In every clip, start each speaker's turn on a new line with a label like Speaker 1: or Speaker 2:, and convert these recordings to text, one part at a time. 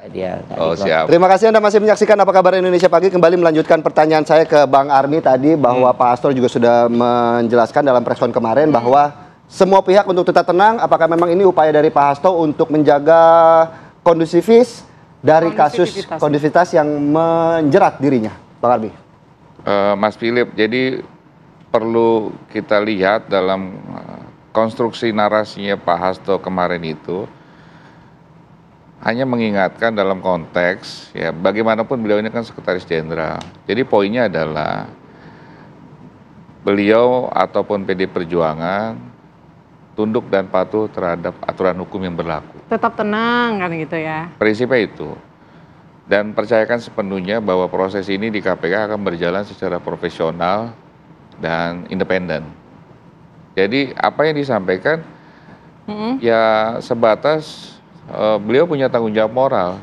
Speaker 1: Dia
Speaker 2: Oh, siap.
Speaker 3: Terima kasih Anda masih menyaksikan Apa Kabar Indonesia Pagi. Kembali melanjutkan pertanyaan saya ke Bang Army tadi bahwa Pak Hasto juga sudah menjelaskan dalam press con kemarin bahwa semua pihak untuk tetap tenang. Apakah memang ini upaya dari Pak Hasto untuk menjaga kondusivitas dari kasus kondusivitas yang menjerat dirinya, Bang Army?
Speaker 2: Mas Philip, jadi perlu kita lihat dalam konstruksi narasinya Pak Hasto kemarin itu hanya mengingatkan dalam konteks ya bagaimanapun beliau ini kan sekretaris jenderal. Jadi poinnya adalah beliau ataupun PD Perjuangan tunduk dan patuh terhadap aturan hukum yang berlaku.
Speaker 4: Tetap tenang kan gitu ya.
Speaker 2: Prinsipnya itu. Dan percayakan sepenuhnya bahwa proses ini di KPK akan berjalan secara profesional dan independen. Jadi apa yang disampaikan ya sebatas beliau punya tanggung jawab moral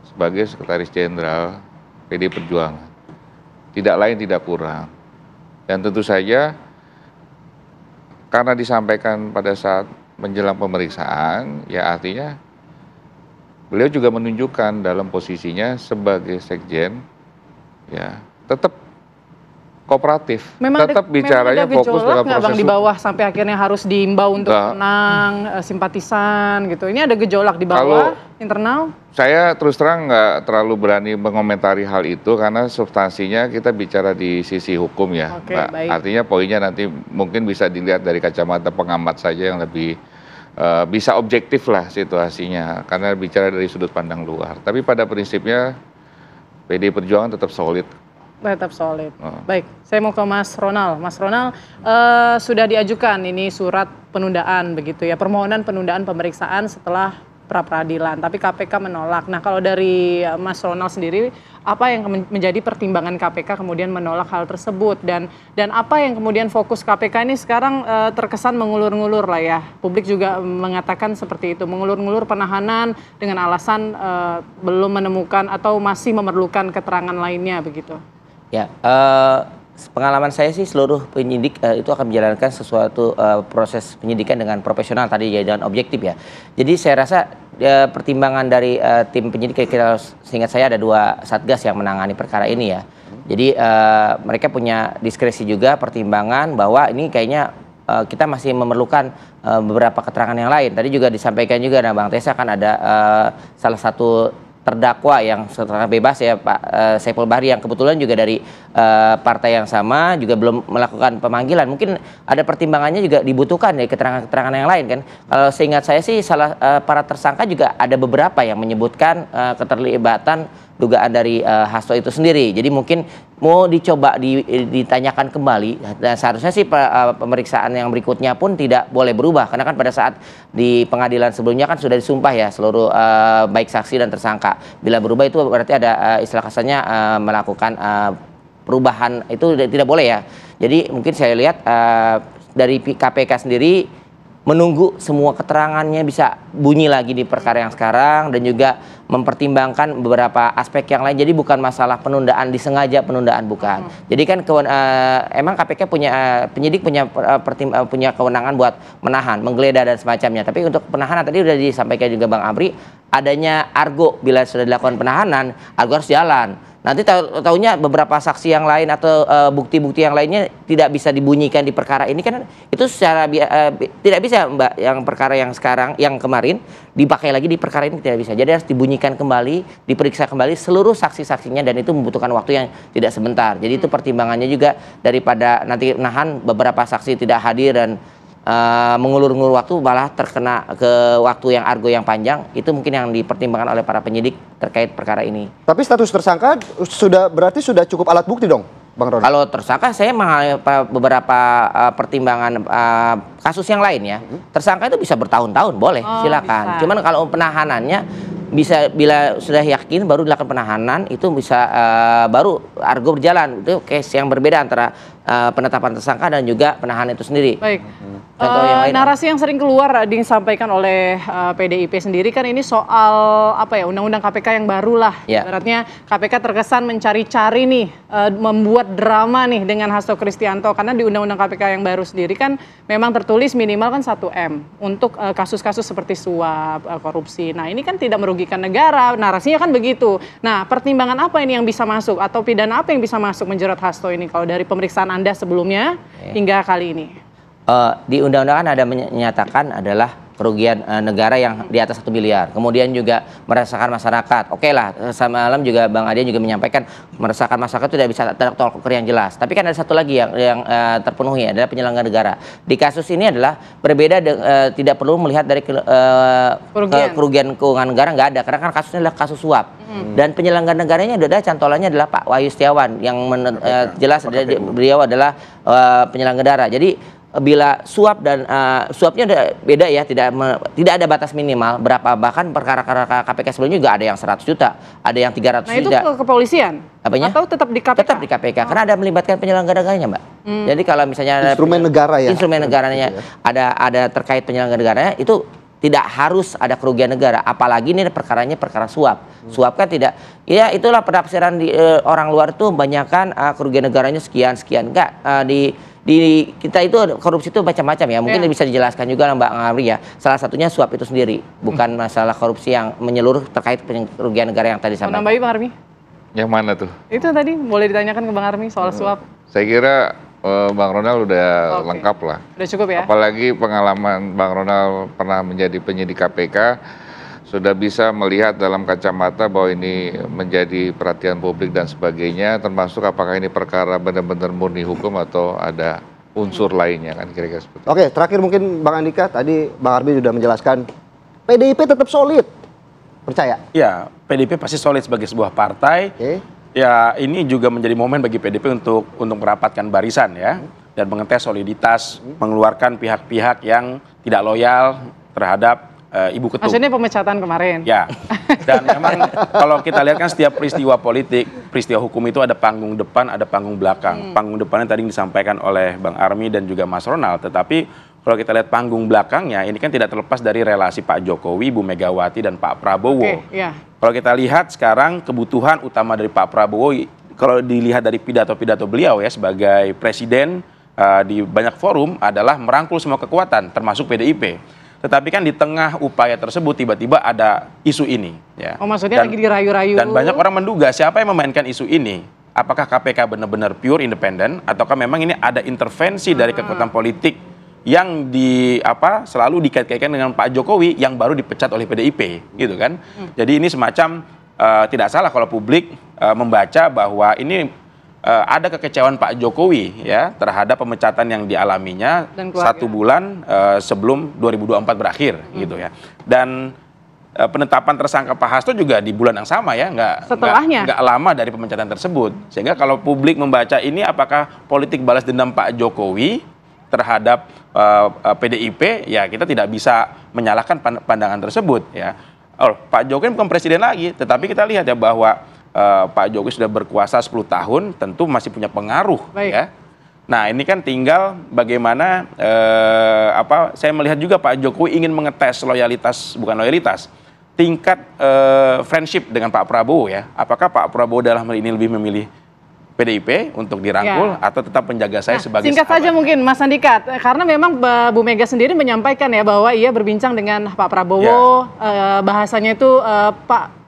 Speaker 2: sebagai sekretaris jenderal PD Perjuangan. Tidak lain tidak kurang. Dan tentu saja karena disampaikan pada saat menjelang pemeriksaan, ya artinya beliau juga menunjukkan dalam posisinya sebagai sekjen, ya tetap kooperatif, tetap bicaranya fokus dalam proses
Speaker 4: Bang, di bawah sampai akhirnya harus diimbau untuk tenang, simpatisan gitu. Ini ada gejolak di bawah internal?
Speaker 2: Saya terus terang nggak terlalu berani mengomentari hal itu karena substansinya kita bicara di sisi hukum ya, Mbak.
Speaker 4: Baik.
Speaker 2: Artinya poinnya nanti mungkin bisa dilihat dari kacamata pengamat saja yang lebih bisa objektif lah situasinya karena bicara dari sudut pandang luar. Tapi pada prinsipnya PD Perjuangan tetap solid.
Speaker 4: Tetap solid. Baik, saya mau ke Mas Ronald. Mas Ronald, sudah diajukan ini surat penundaan begitu ya, permohonan penundaan pemeriksaan setelah pra-peradilan, tapi KPK menolak. Nah, kalau dari Mas Ronald sendiri, apa yang menjadi pertimbangan KPK kemudian menolak hal tersebut dan apa yang kemudian fokus KPK ini sekarang terkesan mengulur-ngulur lah ya. Publik juga mengatakan seperti itu, mengulur-ngulur penahanan dengan alasan belum menemukan atau masih memerlukan keterangan lainnya begitu.
Speaker 1: Ya, pengalaman saya sih seluruh penyidik itu akan menjalankan sesuatu proses penyidikan dengan profesional tadi ya, dan objektif ya. Jadi saya rasa pertimbangan dari tim penyidik, seingat saya ada 2 satgas yang menangani perkara ini ya. Jadi mereka punya diskresi juga pertimbangan bahwa ini kayaknya kita masih memerlukan beberapa keterangan yang lain. Tadi juga disampaikan juga, nah Bang Tessa kan ada salah satu terdakwa yang setelah bebas ya Pak Saiful Bahri yang kebetulan juga dari partai yang sama juga belum melakukan pemanggilan. Mungkin ada pertimbangannya juga dibutuhkan ya keterangan-keterangan yang lain kan. Kalau seingat saya sih para tersangka juga ada beberapa yang menyebutkan keterlibatan dugaan dari Hasto itu sendiri. Jadi mungkin mau dicoba ditanyakan kembali dan seharusnya sih pemeriksaan yang berikutnya pun tidak boleh berubah karena kan pada saat di pengadilan sebelumnya kan sudah disumpah ya seluruh baik saksi dan tersangka. Bila berubah itu berarti ada istilah kasarnya melakukan perubahan itu tidak boleh ya. Jadi mungkin saya lihat dari KPK sendiri menunggu semua keterangannya bisa bunyi lagi di perkara yang sekarang dan juga mempertimbangkan beberapa aspek yang lain. Jadi bukan masalah penundaan disengaja, penundaan bukan. Jadi kan emang KPK penyidik punya kewenangan buat menahan, menggeledah dan semacamnya. Tapi untuk penahanan tadi sudah disampaikan juga Bang Amri, adanya argo bila sudah dilakukan penahanan, argo harus jalan. Nanti tahunya beberapa saksi yang lain atau bukti-bukti yang lainnya tidak bisa dibunyikan di perkara ini kan itu secara tidak bisa Mbak, yang perkara yang sekarang yang kemarin dipakai lagi di perkara ini tidak bisa. Jadi harus dibunyikan kembali, diperiksa kembali seluruh saksi-saksinya dan itu membutuhkan waktu yang tidak sebentar. Jadi itu pertimbangannya juga daripada nanti nahan beberapa saksi tidak hadir dan mengulur-ngulur waktu malah terkena ke waktu yang argo yang panjang, itu mungkin yang dipertimbangkan oleh para penyidik terkait perkara ini.
Speaker 3: Tapi status tersangka berarti sudah cukup alat bukti dong, Bang Ron?
Speaker 1: Kalau tersangka saya beberapa pertimbangan kasus yang lain ya. Tersangka itu bisa bertahun-tahun boleh, silakan. Cuman kalau penahanannya bisa bila sudah yakin baru dilakukan penahanan itu bisa baru argo berjalan. Itu case yang berbeda antara penetapan tersangka dan juga penahanan itu sendiri.
Speaker 4: Baik. Narasi yang sering keluar disampaikan oleh PDIP sendiri kan ini soal apa ya, undang-undang KPK yang baru lah. Ibaratnya KPK terkesan mencari-cari nih, membuat drama nih dengan Hasto Kristianto karena di undang-undang KPK yang baru sendiri kan memang tertulis minimal kan 1 M untuk kasus-kasus seperti suap, korupsi. Nah ini kan tidak merugikan merugikan negara, narasinya kan begitu. Nah, pertimbangan apa ini yang bisa masuk atau pidana apa yang bisa masuk menjerat Hasto ini kalau dari pemeriksaan Anda sebelumnya hingga kali ini?
Speaker 1: Di undang-undang ada menyatakan adalah kerugian negara yang di atas 1 miliar. Kemudian juga meresahkan masyarakat. Oke lah, semalam juga Bang Adian juga menyampaikan meresahkan masyarakat itu tidak bisa tolak ukur yang jelas. Tapi kan ada satu lagi yang terpenuhi adalah penyelenggara negara. Di kasus ini adalah berbeda, tidak perlu melihat dari kerugian keuangan negara, nggak ada. Karena kan kasusnya adalah kasus suap. Dan penyelenggara negaranya ada cantolannya adalah Pak Wahyu Setiawan yang jelas beliau adalah penyelenggara negara. Jadi bila suap dan suapnya beda ya, tidak ada batas minimal berapa, bahkan perkara KPK sebelumnya juga ada yang 100 juta, ada yang 300 juta.
Speaker 4: Nah itu ke kepolisian?
Speaker 1: Apanya?
Speaker 4: Atau tetap di KPK?
Speaker 1: Tetap di KPK, karena ada melibatkan penyelenggara negaranya, Mbak. Jadi kalau misalnya
Speaker 3: Instrumen negara ya?
Speaker 1: Instrumen negaranya ada terkait penyelenggara negaranya, itu tidak harus ada kerugian negara, apalagi ini perkaranya perkara suap. Suap kan tidak, ya itulah penafsiran di orang luar itu banyakkan kerugian negaranya sekian enggak. Di kita itu korupsi itu macam-macam ya, mungkin bisa dijelaskan juga Mbak Armi ya. Salah satunya suap itu sendiri, bukan masalah korupsi yang menyeluruh terkait kerugian negara yang tadi sampaikan.
Speaker 4: Mau nambahin Bang Armi?
Speaker 2: Yang mana tuh?
Speaker 4: Itu tadi boleh ditanyakan ke Bang Armi soal suap.
Speaker 2: Saya kira Bang Ronald udah lengkap lah.
Speaker 4: Udah cukup ya?
Speaker 2: Apalagi pengalaman Bang Ronald pernah menjadi penyidik KPK, sudah bisa melihat dalam kacamata bahwa ini menjadi perhatian publik dan sebagainya, termasuk apakah ini perkara benar-benar murni hukum atau ada unsur lainnya, kan kira-kira seperti itu.
Speaker 3: Oke, terakhir mungkin Bang Andika, tadi Bang Arbi sudah menjelaskan PDIP tetap solid. Percaya?
Speaker 5: Ya, PDIP pasti solid sebagai sebuah partai. Ya, ini juga menjadi momen bagi PDIP untuk merapatkan barisan ya, dan mengetes soliditas, mengeluarkan pihak-pihak yang tidak loyal terhadap Ibu Ketum.
Speaker 4: Maksudnya pemecatan kemarin?
Speaker 5: Ya, dan memang kalau kita lihat kan setiap peristiwa politik, peristiwa hukum itu ada panggung depan, ada panggung belakang. Panggung depannya tadi disampaikan oleh Bang Armi dan juga Mas Ronald, tetapi kalau kita lihat panggung belakangnya, ini kan tidak terlepas dari relasi Pak Jokowi, Bu Megawati, dan Pak Prabowo. Kalau kita lihat sekarang kebutuhan utama dari Pak Prabowo, kalau dilihat dari pidato-pidato beliau ya sebagai presiden di banyak forum adalah merangkul semua kekuatan, termasuk PDIP. Tetapi kan di tengah upaya tersebut tiba-tiba ada isu ini. Ya.
Speaker 4: Oh maksudnya lagi dirayu-rayu.
Speaker 5: Dan banyak orang menduga siapa yang memainkan isu ini. Apakah KPK benar-benar pure independen ataukah memang ini ada intervensi dari kekuatan politik yang selalu dikait-kaitkan dengan Pak Jokowi yang baru dipecat oleh PDIP, gitu kan? Jadi ini semacam tidak salah kalau publik membaca bahwa ini ada kekecewaan Pak Jokowi ya terhadap pemecatan yang dialaminya 1 bulan sebelum 2024 berakhir gitu ya. Dan penetapan tersangka Pak Hasto juga di bulan yang sama ya, nggak lama dari pemecatan tersebut. Sehingga kalau publik membaca ini apakah politik balas dendam Pak Jokowi terhadap PDIP, ya kita tidak bisa menyalahkan pandangan tersebut ya. Pak Jokowi bukan presiden lagi, tetapi kita lihat ya bahwa Pak Jokowi sudah berkuasa 10 tahun, tentu masih punya pengaruh ya. Nah ini kan tinggal bagaimana saya melihat juga Pak Jokowi ingin mengetes tingkat friendship dengan Pak Prabowo ya. Apakah Pak Prabowo dalam hal ini lebih memilih PDIP untuk dirangkul atau tetap menjaga saya sebagai
Speaker 4: singkat
Speaker 5: sahabat?
Speaker 4: saja mungkin Mas Andika, karena memang Bu Mega sendiri menyampaikan ya bahwa ia berbincang dengan Pak Prabowo, bahasanya itu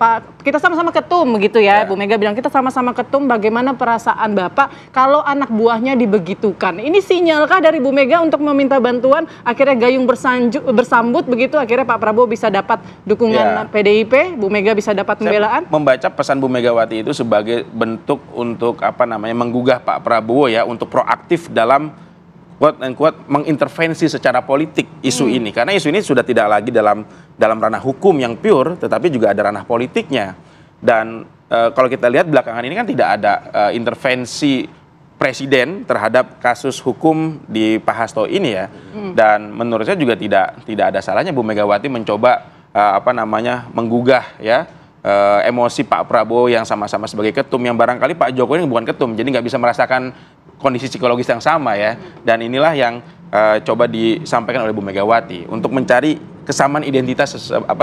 Speaker 4: Pak, kita sama-sama ketum gitu ya. Bu Mega bilang kita sama-sama ketum, bagaimana perasaan Bapak kalau anak buahnya dibegitukan. Ini sinyalkah dari Bu Mega untuk meminta bantuan, akhirnya gayung bersambut begitu, akhirnya Pak Prabowo bisa dapat dukungan PDIP, Bu Mega bisa dapat pembelaan?
Speaker 5: Membaca pesan Bu Megawati itu sebagai bentuk untuk menggugah Pak Prabowo ya untuk proaktif dalam mengintervensi secara politik isu ini, karena isu ini sudah tidak lagi dalam ranah hukum yang pure, tetapi juga ada ranah politiknya. Dan kalau kita lihat belakangan ini kan tidak ada intervensi presiden terhadap kasus hukum di Pak Hasto ini ya. Dan menurut saya juga tidak ada salahnya Bu Megawati mencoba menggugah ya emosi Pak Prabowo yang sama-sama sebagai ketum, yang barangkali Pak Jokowi ini bukan ketum, jadi nggak bisa merasakan kondisi psikologis yang sama ya. Dan inilah yang coba disampaikan oleh Bu Megawati untuk mencari kesamaan identitas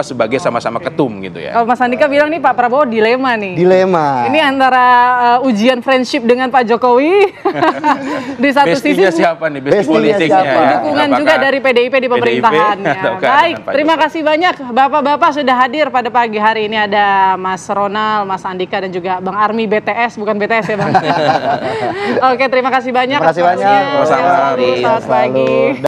Speaker 5: sebagai sama-sama ketum gitu ya.
Speaker 4: Kalau Mas Andika bilang nih Pak Prabowo dilema nih.
Speaker 3: Dilema.
Speaker 4: Ini antara ujian friendship dengan Pak Jokowi. Di satu sisi
Speaker 5: siapa nih?
Speaker 3: Bestinya
Speaker 5: Politiknya.
Speaker 3: siapa?
Speaker 5: Ya.
Speaker 4: dukungan
Speaker 5: Apakah
Speaker 4: juga dari PDIP di pemerintahannya.
Speaker 5: ataukah
Speaker 4: Baik,
Speaker 5: dengan Pak
Speaker 4: terima
Speaker 5: Jokowi?
Speaker 4: kasih banyak Bapak-bapak sudah hadir pada pagi hari ini. Ada Mas Ronald, Mas Andika dan juga Bang Armi BTS, bukan BTS ya Bang. Oke, terima kasih banyak.
Speaker 3: Terima kasih banyak.
Speaker 4: atas waktunya.
Speaker 5: Sama-sama.
Speaker 4: Selamat pagi.